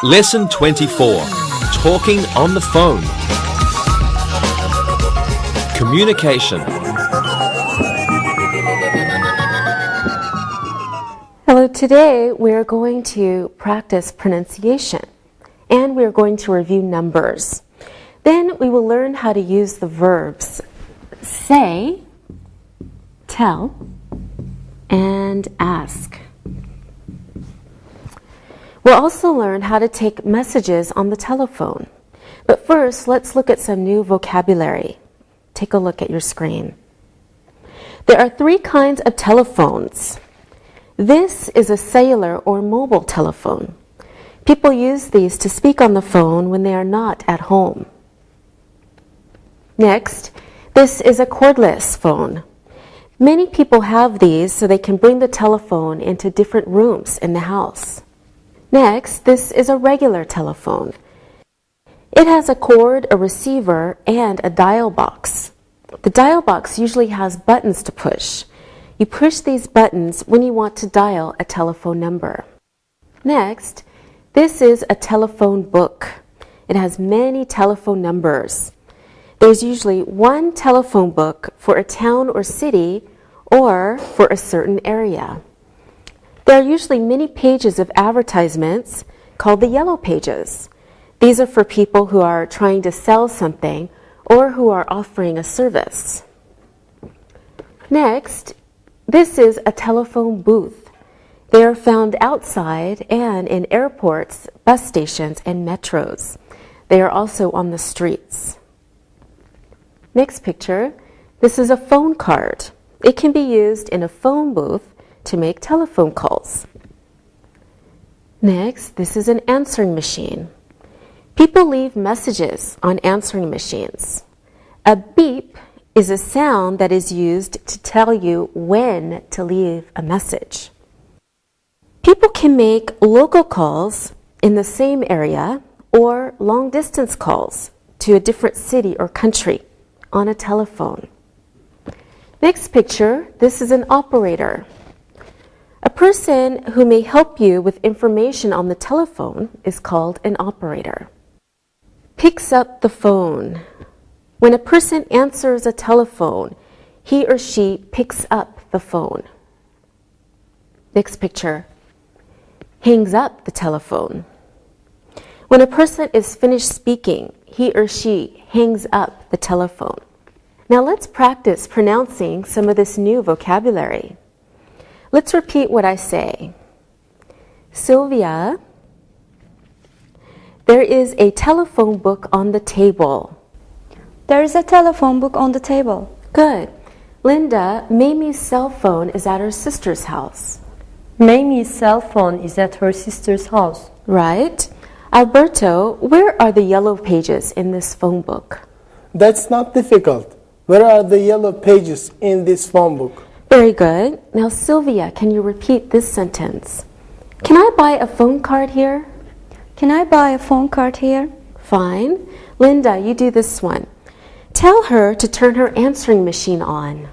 Lesson 24. Talking on the phone. Communication. Hello, today we are going to practice pronunciation and we are going to review numbers. Then we will learn how to use the verbs say, tell, and ask. We'll also learn how to take messages on the telephone. But first, let's look at some new vocabulary. Take a look at your screen. There are 3 kinds of telephones. This is a cellular or mobile telephone. People use these to speak on the phone when they are not at home. Next, this is a cordless phone. Many people have these so they can bring the telephone into different rooms in the house. Next, this is a regular telephone. It has a cord, a receiver, and a dial box. The dial box usually has buttons to push. You push these buttons when you want to dial a telephone number. Next, this is a telephone book. It has many telephone numbers. There's usually one telephone book for a town or city or for a certain area. There are usually many pages of advertisements called the yellow pages. These are for people who are trying to sell something or who are offering a service. Next, this is a telephone booth. They are found outside and in airports, bus stations, and metros. They are also on the streets. Next picture, this is a phone card. It can be used in a phone booth to make telephone calls. Next, this is an answering machine. People leave messages on answering machines. A beep is a sound that is used to tell you when to leave a message. People can make local calls in the same area or long-distance calls to a different city or country on a telephone. Next picture, this is an operator. A person who may help you with information on the telephone is called an operator. Picks up the phone. When a person answers a telephone, he or she picks up the phone. Next picture, hangs up the telephone. When a person is finished speaking, he or she hangs up the telephone. Now let's practice pronouncing some of this new vocabulary. Let's repeat what I say. Sylvia, there is a telephone book on the table. There is a telephone book on the table. Good. Linda, Mamie's cell phone is at her sister's house. Mamie's cell phone is at her sister's house. Right. Alberto, where are the yellow pages in this phone book? That's not difficult. Where are the yellow pages in this phone book? Very good. Now, Sylvia, can you repeat this sentence? Can I buy a phone card here? Can I buy a phone card here? Fine. Linda, you do this one. Tell her to turn her answering machine on.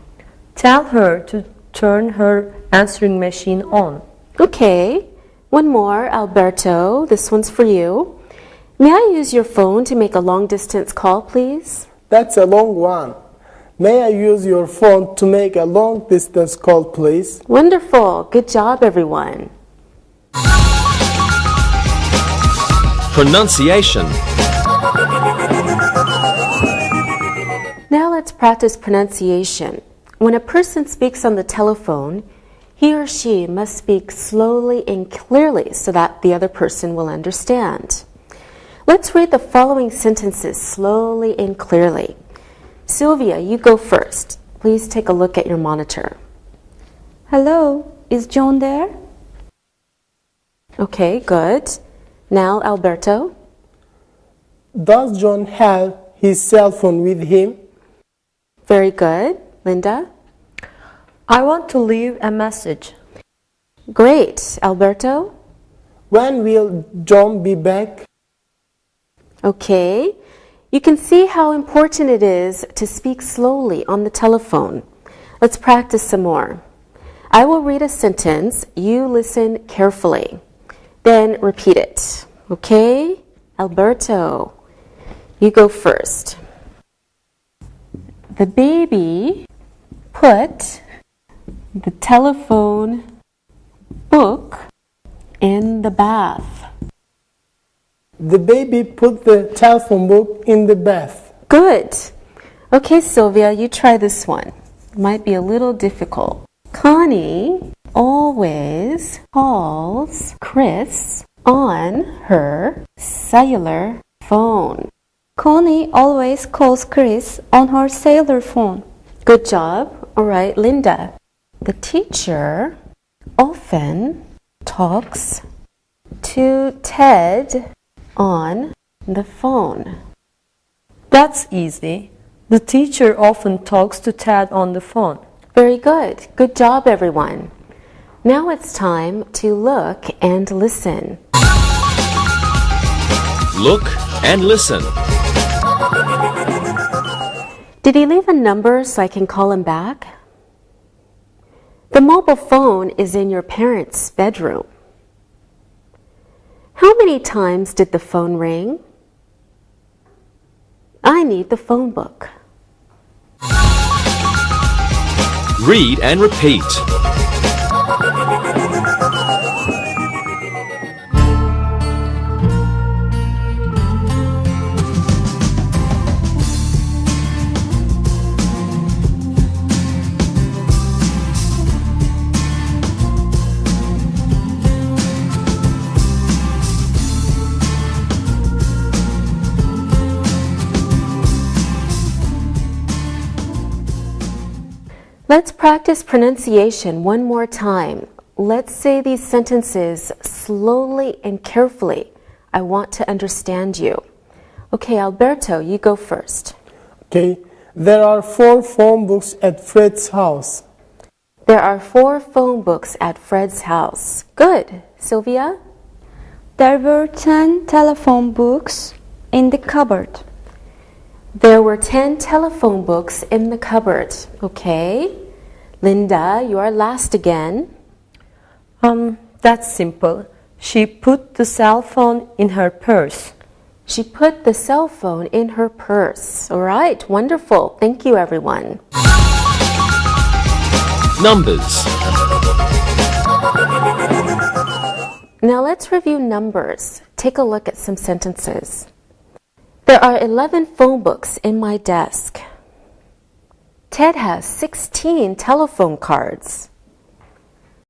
Tell her to turn her answering machine on. Okay. One more, Alberto. This one's for you. May I use your phone to make a long-distance call, please? That's a long one. May I use your phone to make a long-distance call, please? Wonderful. Good job, everyone. Pronunciation. Now let's practice pronunciation. When a person speaks on the telephone, he or she must speak slowly and clearly so that the other person will understand. Let's read the following sentences slowly and clearly. Sylvia, you go first. Please take a look at your monitor. Hello, is John there? Okay, good. Now, Alberto. Does John have his cell phone with him? Very good. Linda. I want to leave a message. Great. Alberto. When will John be back? Okay. You can see how important it is to speak slowly on the telephone. Let's practice some more. I will read a sentence. You listen carefully. Then repeat it. Okay? Alberto, you go first. The baby put the telephone book in the bath. The baby put the telephone book in the bath. Good. Okay, Sylvia, you try this one. Might be a little difficult. Connie always calls Chris on her cellular phone. Connie always calls Chris on her cellular phone. Good job. All right, Linda. The teacher often talks to Ted on the phone. That's easy. The teacher often talks to Ted on the phone. Very good. Good job, everyone. Now it's time to look and listen. Look and listen. Did he leave a number so I can call him back? The mobile phone is in your parents' bedroom. How many times did the phone ring? I need the phone book. Read and repeat. Let's practice pronunciation one more time. Let's say these sentences slowly and carefully. I want to understand you. Okay, Alberto, you go first. Okay. There are 4 phone books at Fred's house. There are 4 phone books at Fred's house. Good. Sylvia? There were 10 telephone books in the cupboard. There were 10 telephone books in the cupboard. Okay. Linda, you are last again. That's simple. She put the cell phone in her purse. She put the cell phone in her purse. All right. Wonderful. Thank you, everyone. Numbers. Now let's review numbers. Take a look at some sentences. There are 11 phone books in my desk. Ted has 16 telephone cards.